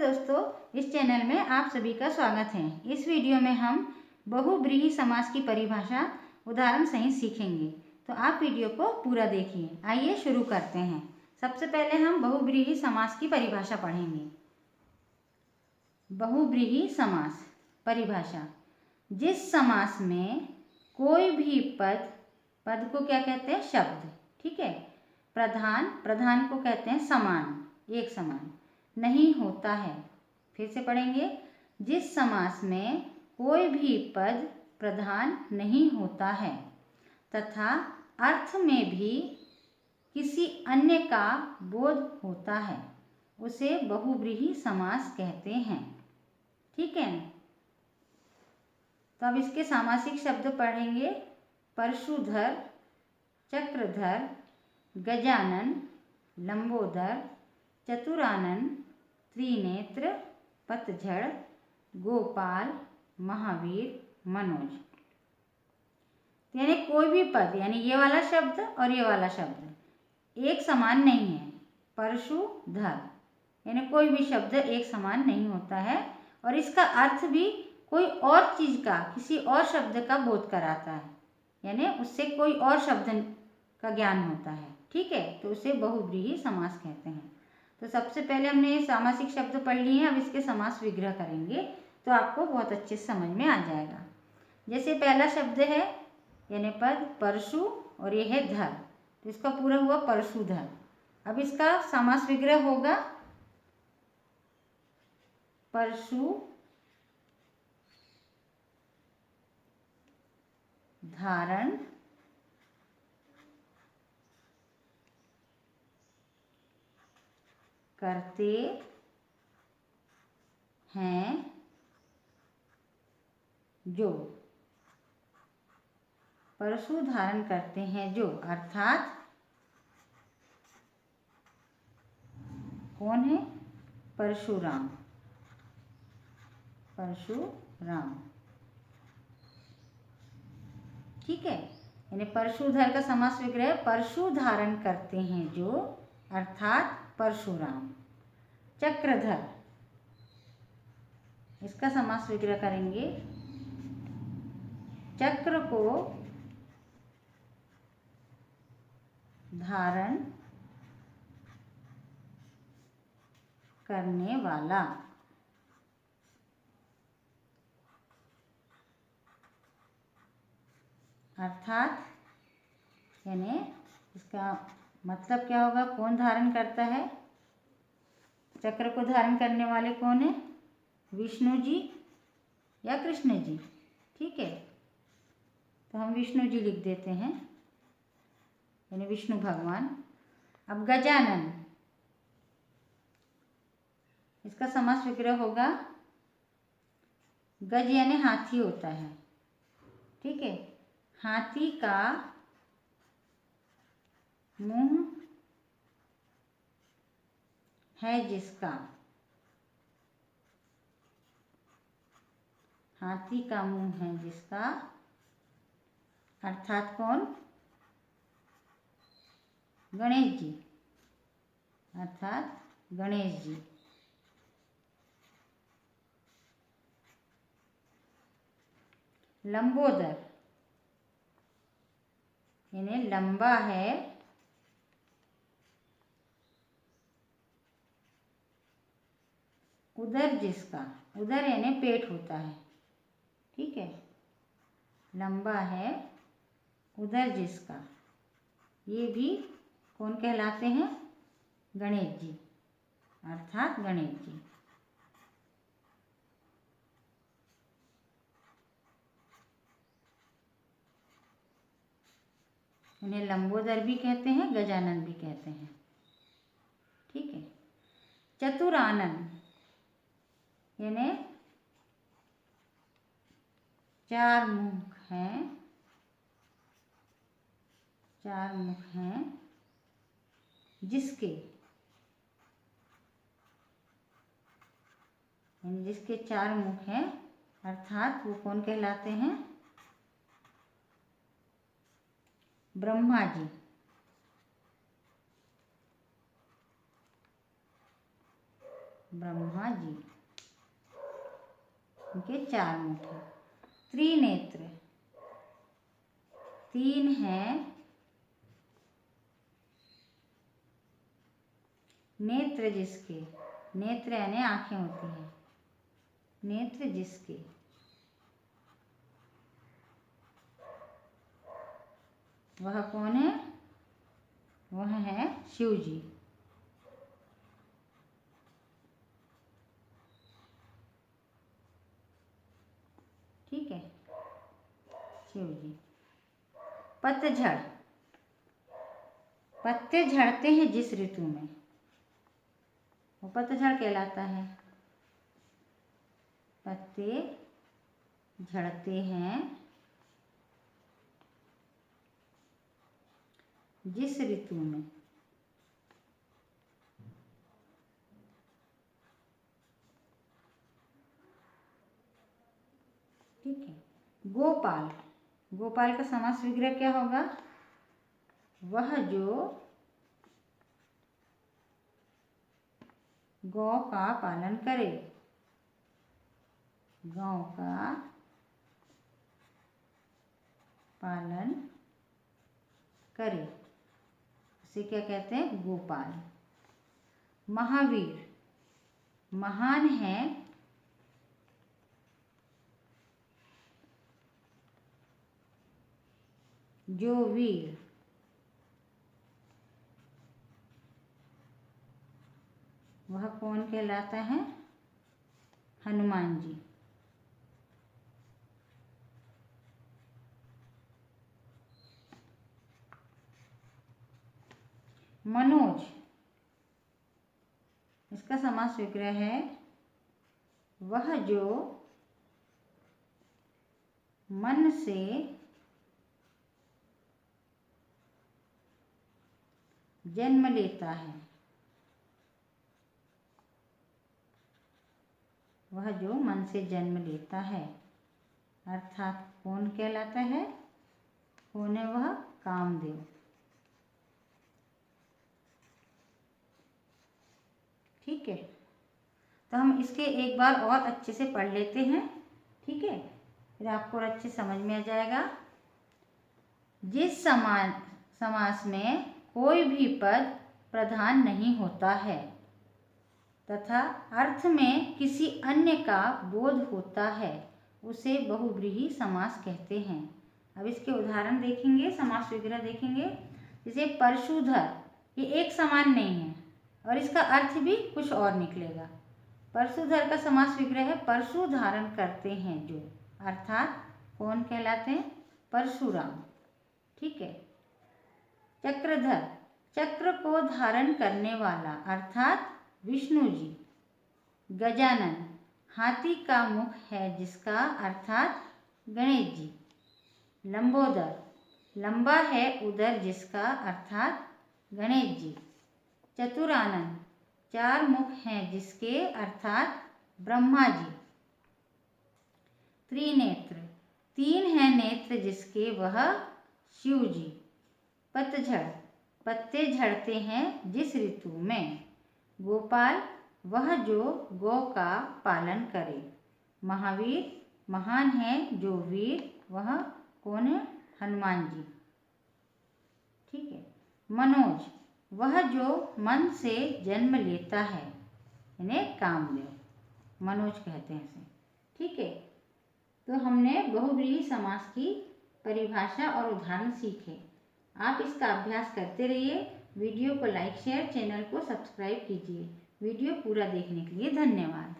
दोस्तों, इस चैनल में आप सभी का स्वागत है। इस वीडियो में हम बहुब्रीहि समास की परिभाषा उदाहरण सहित सीखेंगे, तो आप वीडियो को पूरा देखिए। आइए शुरू करते हैं। सबसे पहले हम बहुब्रीहि समास की परिभाषा पढ़ेंगे। बहुब्रीहि समास परिभाषा: जिस समास में कोई भी पद को क्या कहते हैं? शब्द। ठीक है। प्रधान को कहते हैं समान, एक समान नहीं होता है। फिर से पढ़ेंगे। जिस समास में कोई भी पद प्रधान नहीं होता है तथा अर्थ में भी किसी अन्य का बोध होता है, उसे बहुब्रीहि समास कहते हैं। ठीक है। तो अब इसके सामासिक शब्द पढ़ेंगे। परशुधर, चक्रधर, गजानन, लंबोदर, चतुरानन, त्रिनेत्र, पतझड़, गोपाल, महावीर, मनोज। यानी कोई भी पद, यानी ये वाला शब्द और ये वाला शब्द एक समान नहीं है। परशुधर यानी कोई भी शब्द एक समान नहीं होता है और इसका अर्थ भी कोई और चीज का, किसी और शब्द का बोध कराता है, यानी उससे कोई और शब्द का ज्ञान होता है। ठीक है। तो उसे बहुब्रीहि समास कहते हैं। तो सबसे पहले हमने ये सामासिक शब्द पढ़ लिए हैं। अब इसके समास विग्रह करेंगे तो आपको बहुत अच्छे से समझ में आ जाएगा। जैसे पहला शब्द है यानी पद परशु और ये है धर, तो इसका पूरा हुआ परशुधर। अब इसका समास विग्रह होगा परशु धारण करते हैं जो। परशु धारण करते हैं जो, अर्थात कौन है? परशुराम। परशुराम। ठीक है। यानी परशुधर का समास विग्रह परशु धारण करते हैं जो, अर्थात परशुराम। चक्रधर, इसका समास विग्रह करेंगे। चक्र को धारण करने वाला। अर्थात यानी इसका मतलब क्या होगा? कौन धारण करता है? चक्र को धारण करने वाले कौन है? विष्णु जी या कृष्ण जी। ठीक है। तो हम विष्णु जी लिख देते हैं, यानी विष्णु भगवान। अब गजानन, इसका समास विग्रह होगा। गज यानी हाथी होता है। ठीक है। हाथी का मुंह है जिसका। हाथी का मुंह है जिसका, अर्थात कौन? गणेश जी, अर्थात गणेश जी। लंबोदर यानी लंबा है उदर जिसका। उदर यानी पेट होता है। ठीक है। लंबा है उदर जिसका, ये भी कौन कहलाते हैं? गणेश जी, अर्थात गणेश जी। उन्हें लंबोदर भी कहते हैं, गजानन भी कहते हैं। ठीक है। चतुरानन यानी चार मुख हैं जिसके, यानी जिसके चार मुख हैं, अर्थात वो कौन कहलाते हैं? ब्रह्मा जी। ब्रह्मा जी। इनके 4 मुख हैं। त्रिनेत्र, 3 हैं नेत्र जिसके, नेत्र यानी आंखें होती हैं, नेत्र जिसके, वह कौन है? वह है शिव जी। ठीक है, शिव जी। पतझड़, पत्ते झड़ते हैं जिस ऋतु में, वो पतझड़ कहलाता है। पत्ते झड़ते हैं जिस ऋतु में, ठीक है। गोपाल, गोपाल का समास विग्रह क्या होगा? वह जो गौ का पालन करे, गौ का पालन करे, उसे क्या कहते हैं? गोपाल। महावीर, महान है जो वीर, वह कौन कहलाता है? हनुमान जी। मनोज, इसका समास विग्रह है वह जो मन से जन्म लेता है, वह जो मन से जन्म लेता है, अर्थात कौन कहलाता है? कौन है वह? कामदेव। ठीक है, तो हम इसके एक बार और अच्छे से पढ़ लेते हैं। ठीक है, फिर आपको और अच्छे समझ में आ जाएगा। जिस समास में कोई भी पद प्रधान नहीं होता है तथा अर्थ में किसी अन्य का बोध होता है, उसे बहुव्रीहि समास कहते हैं। अब इसके उदाहरण देखेंगे, समास विग्रह देखेंगे। जैसे परशुधर, ये एक समान नहीं है और इसका अर्थ भी कुछ और निकलेगा। परशुधर का समास विग्रह है परशु धारण करते हैं जो, अर्थात कौन कहलाते हैं? परशुराम। ठीक है। चक्रधर, चक्र को धारण करने वाला, अर्थात विष्णु जी। गजानन, हाथी का मुख है जिसका, अर्थात गणेश जी। लंबोदर, लंबा है उदर जिसका, अर्थात गणेश जी। चतुरानन, 4 मुख हैं जिसके, अर्थात ब्रह्मा जी। त्रिनेत्र, 3 हैं नेत्र जिसके, वह शिव जी। पतझड़, पत्ते झड़ते हैं जिस ऋतु में। गोपाल, वह जो गौ का पालन करे। महावीर, महान है जो वीर, वह कौन है? हनुमान जी। ठीक है। मनोज, वह जो मन से जन्म लेता है, इन्हें कामदेव, मनोज कहते हैं इसे। ठीक है, तो हमने बहुव्रीहि समास की परिभाषा और उदाहरण सीखे। आप इसका अभ्यास करते रहिए। वीडियो को लाइक, शेयर, चैनल को सब्सक्राइब कीजिए। वीडियो पूरा देखने के लिए धन्यवाद।